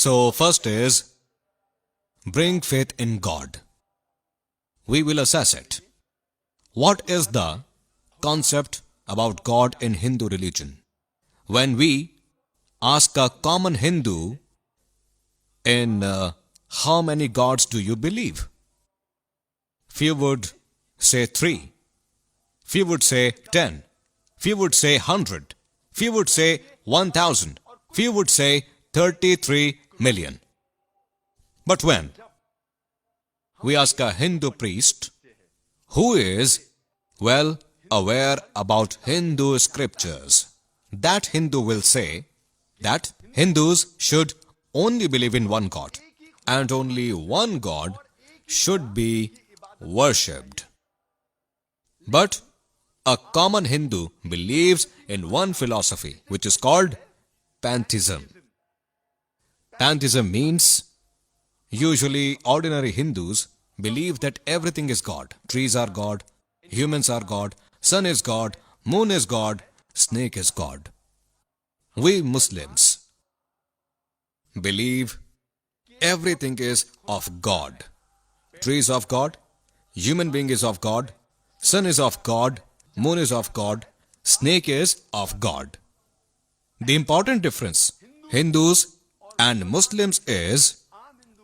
So first is bring faith in God. We will assess it. What is the concept about God in Hindu religion? When we ask a common Hindu in how many gods do you believe? Few would say 3. Few would say 10. Few would say 100. Few would say 1000. Few would say 33 million. But when we ask a Hindu priest who is well aware about Hindu scriptures, that Hindu will say that Hindus should only believe in one God and only one God should be worshipped. But a common Hindu believes in one philosophy which is called pantheism. Pantheism means usually ordinary Hindus believe that everything is God. Trees are God, humans are God, sun is God, moon is God, snake is God. We Muslims believe everything is of God. Trees of God, human being is of God, sun is of God, moon is of God, snake is of God. The important difference Hindus and Muslims is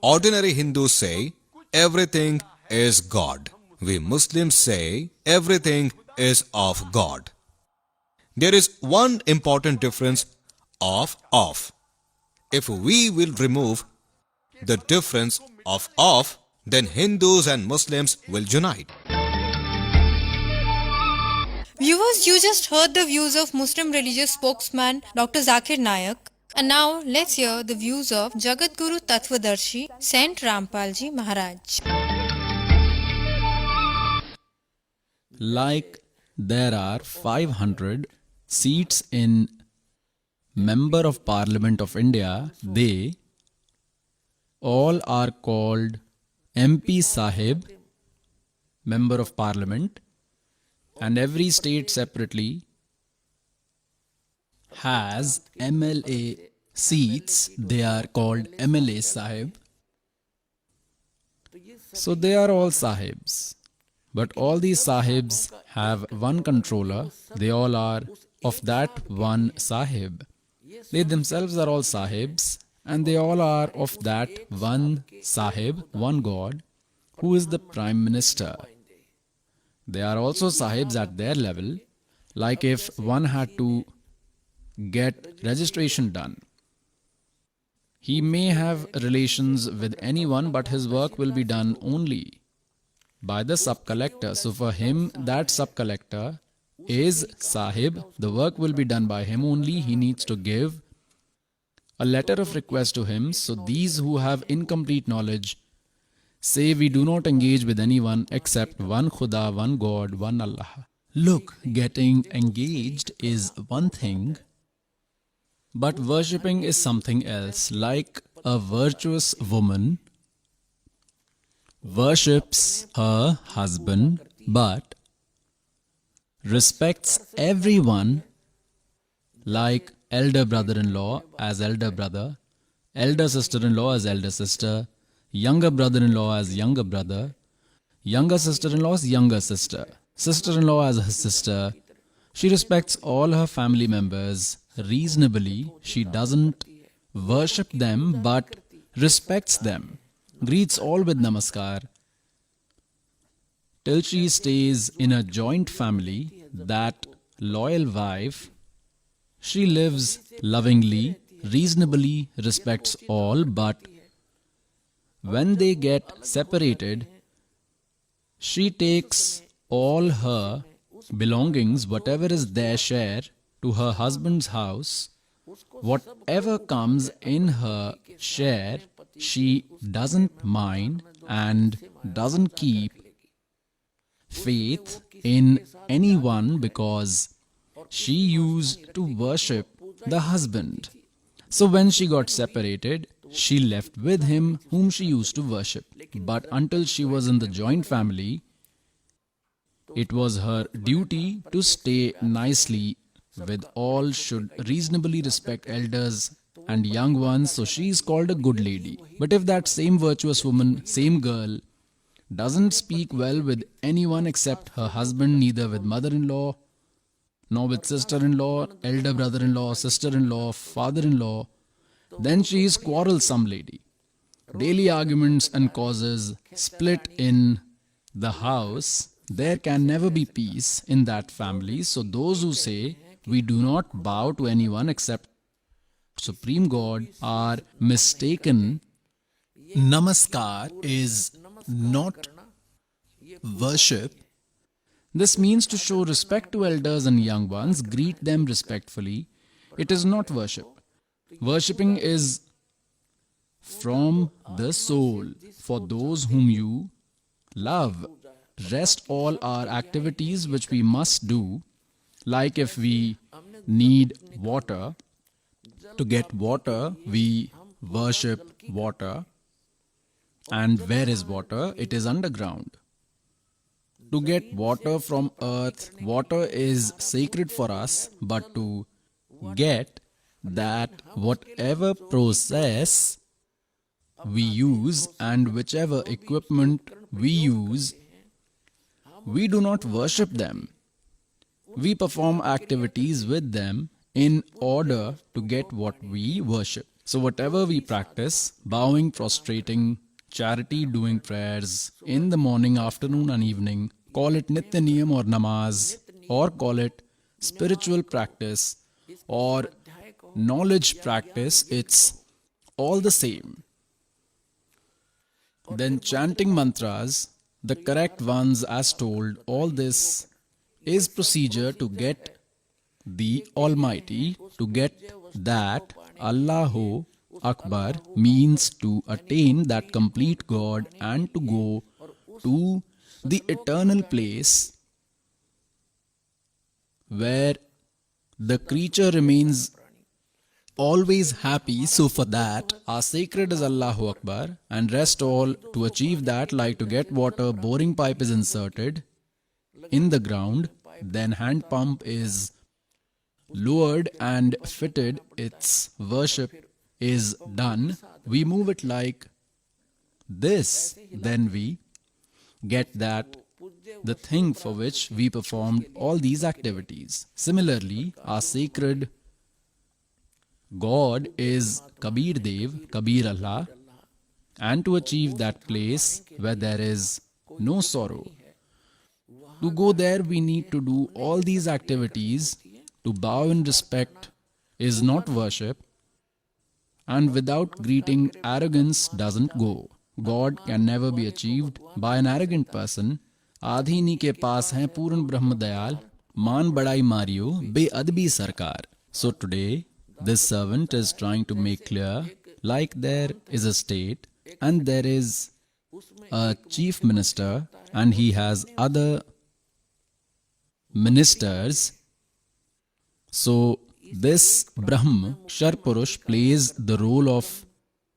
ordinary Hindus say everything is God. We Muslims say everything is of God. There is one important difference of. If we will remove the difference of, then Hindus and Muslims will unite. Viewers, you just heard the views of Muslim religious spokesman Dr. Zakir Naik. And now let's hear the views of Jagat Guru Tattvadarshi Sant Rampalji Maharaj. Like there are 500 seats in Member of Parliament of India, they all are called MP Sahib, Member of Parliament, and every state separately has MLA seats. They are called MLA Sahib. So they are all Sahibs. But all these Sahibs have one controller. They all are of that one Sahib. They themselves are all Sahibs, and they all are of that one Sahib, one God, who is the Prime Minister. They are also Sahibs at their level, like if one had to get registration done. He may have relations with anyone, but his work will be done only by the sub-collector. So for him, that sub-collector is Sahib. The work will be done by him only. He needs to give a letter of request to him. So these who have incomplete knowledge say we do not engage with anyone except one Khuda, one God, one Allah. Look, getting engaged is one thing, but worshipping is something else. Like a virtuous woman worships her husband but respects everyone, like elder brother-in-law as elder brother, elder sister-in-law as elder sister, younger brother-in-law as younger brother, younger sister-in-law as younger sister, sister-in-law as her sister. She respects all her family members reasonably. She doesn't worship them but respects them, greets all with namaskar. Till she stays in a joint family, that loyal wife, she lives lovingly, reasonably respects all, but when they get separated, she takes all her belongings, whatever is their share, to her husband's house. Whatever comes in her share, she doesn't mind and doesn't keep faith in anyone because she used to worship the husband. So when she got separated, she left with him whom she used to worship. But until she was in the joint family, it was her duty to stay nicely with all, should reasonably respect elders and young ones, so she is called a good lady. But if that same virtuous woman, same girl, doesn't speak well with anyone except her husband, neither with mother-in-law, nor with sister-in-law, elder brother-in-law, sister-in-law, father-in-law, then she is quarrelsome lady. Daily arguments and causes, split in the house. There can never be peace in that family. So those who say we do not bow to anyone except Supreme God are mistaken. Namaskar is not worship. This means to show respect to elders and young ones, greet them respectfully. It is not worship. Worshipping is from the soul for those whom you love. Rest all our activities which we must do, like if we need water, to get water, we worship water. And where is water? It is underground. To get water from earth, water is sacred for us, but to get that, whatever process we use and whichever equipment we use, we do not worship them. We perform activities with them in order to get what we worship. So whatever we practice, bowing, prostrating, charity, doing prayers in the morning, afternoon and evening, call it Nitya Niyam or Namaz, or call it spiritual practice or knowledge practice, it's all the same. Then chanting mantras, the correct ones as told, all this is procedure to get the Almighty, to get that Allahu Akbar means to attain that complete God and to go to the eternal place where the creature remains always happy. So for that, our sacred is Allahu Akbar, and rest all to achieve that, like to get water, boring pipe is inserted in the ground, then hand pump is lowered and fitted, its worship is done. We move it like this, then we get that the thing for which we performed all these activities. Similarly, our sacred God is Kabir Dev, Kabir Allah, and to achieve that place where there is no sorrow, to go there we need to do all these activities. To bow in respect is not worship, and without greeting, arrogance doesn't go. God can never be achieved by an arrogant person. आधी नी के पास है पूर्ण ब्रह्म दयाल, मान बड़ाई Mario बेअदबी सरकार. So today, this servant is trying to make clear, like there is a state and there is a chief minister and he has other ministers. So this Brahm, Kshar Purush, plays the role of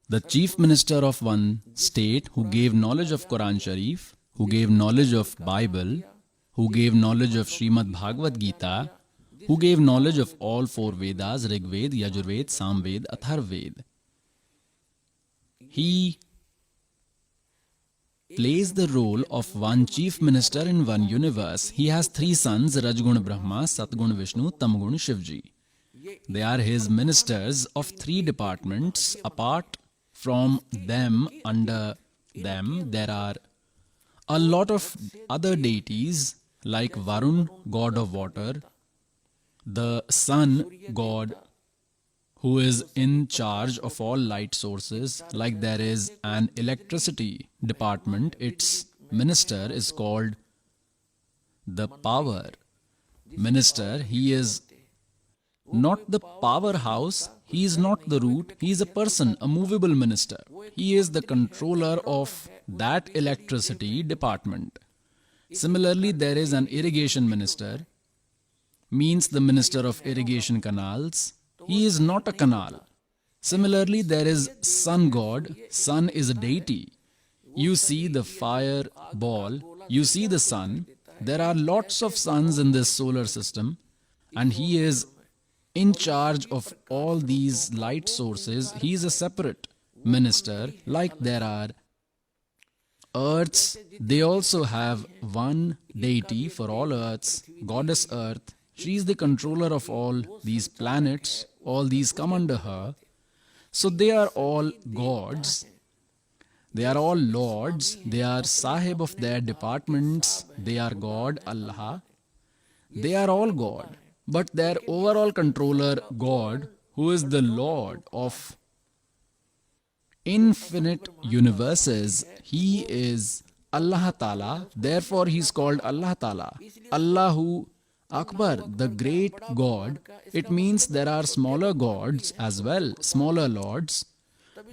the chief minister of one state who gave knowledge of Quran Sharif, who gave knowledge of Bible, who gave knowledge of Srimad Bhagavad Gita, who gave knowledge of all four Vedas, Rig Ved, Yajurved, Samved, Atharved. He plays the role of one chief minister in one universe. He has three sons, Rajgun Brahma, Satgun Vishnu, Tamgun Shivji. They are his ministers of three departments. Apart from them, under them, there are a lot of other deities like Varun, god of water, the sun god who is in charge of all light sources. Like there is an electricity department, its minister is called the power minister. He is not the powerhouse, he is not the root, he is a person, a movable minister. He is the controller of that electricity department. Similarly, there is an irrigation minister, means the minister of irrigation canals. He is not a canal. Similarly, there is sun god. Sun is a deity. You see the fire ball, you see the sun. There are lots of suns in this solar system, and he is in charge of all these light sources. He is a separate minister. Like there are earths, they also have one deity for all earths, Goddess Earth. She is the controller of all these planets, all these come under her. So they are all gods, they are all lords, they are sahib of their departments, they are God, Allah. They are all God, but their overall controller, God, who is the Lord of infinite universes, He is Allah Ta'ala. Therefore, He is called Allah Ta'ala. Allahu Akbar, the great God. It means there are smaller gods as well, smaller lords.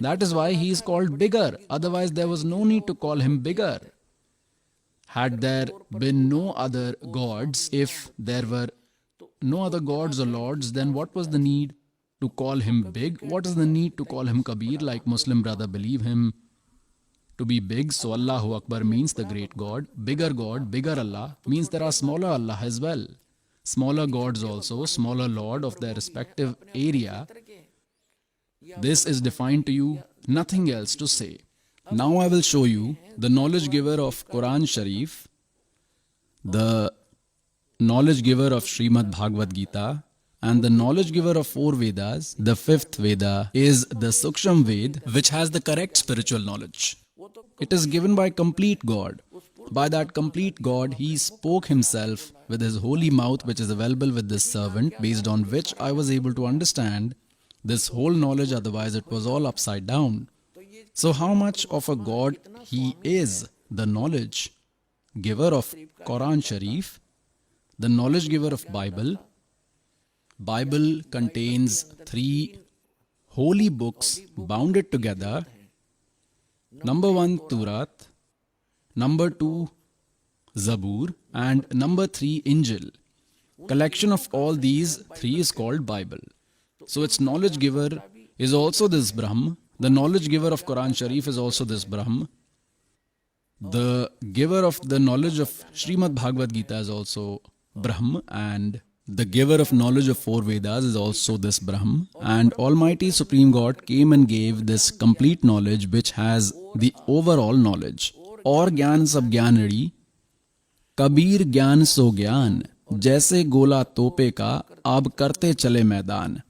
That is why He is called bigger. Otherwise, there was no need to call Him bigger. Had there been no other gods, if there were no other gods or lords, then what was the need to call Him big? What is the need to call Him Kabir, like Muslim brother believe Him to be big? So Allahu Akbar means the great God, bigger Allah, means there are smaller Allah as well. Smaller gods also, smaller lord of their respective area. This is defined to you, nothing else to say. Now I will show you the knowledge giver of Quran Sharif, the knowledge giver of Srimad Bhagavad Gita, and the knowledge giver of 4 Vedas. The 5th Veda is the Suksham Ved, which has the correct spiritual knowledge. It is given by complete God. By that complete God, He spoke Himself with His holy mouth, which is available with this servant, based on which I was able to understand this whole knowledge, otherwise it was all upside down. So how much of a God He is, the knowledge giver of Quran Sharif, the knowledge giver of Bible. Bible contains 3 holy books bounded together. Number 1, Turat. Number 2, Zabur. And number 3, Injil. Collection of all these 3 is called Bible. So its knowledge giver is also this Brahm. The knowledge giver of Quran Sharif is also this Brahm. The giver of the knowledge of Srimad Bhagavad Gita is also Brahm, and the giver of knowledge of 4 Vedas is also this Brahm. And Almighty Supreme God came and gave this complete knowledge, which has the overall knowledge. और ज्ञान सब ज्ञानड़ी, कबीर ज्ञान सो ज्ञान, जैसे गोला तोपे का अब करते चले मैदान.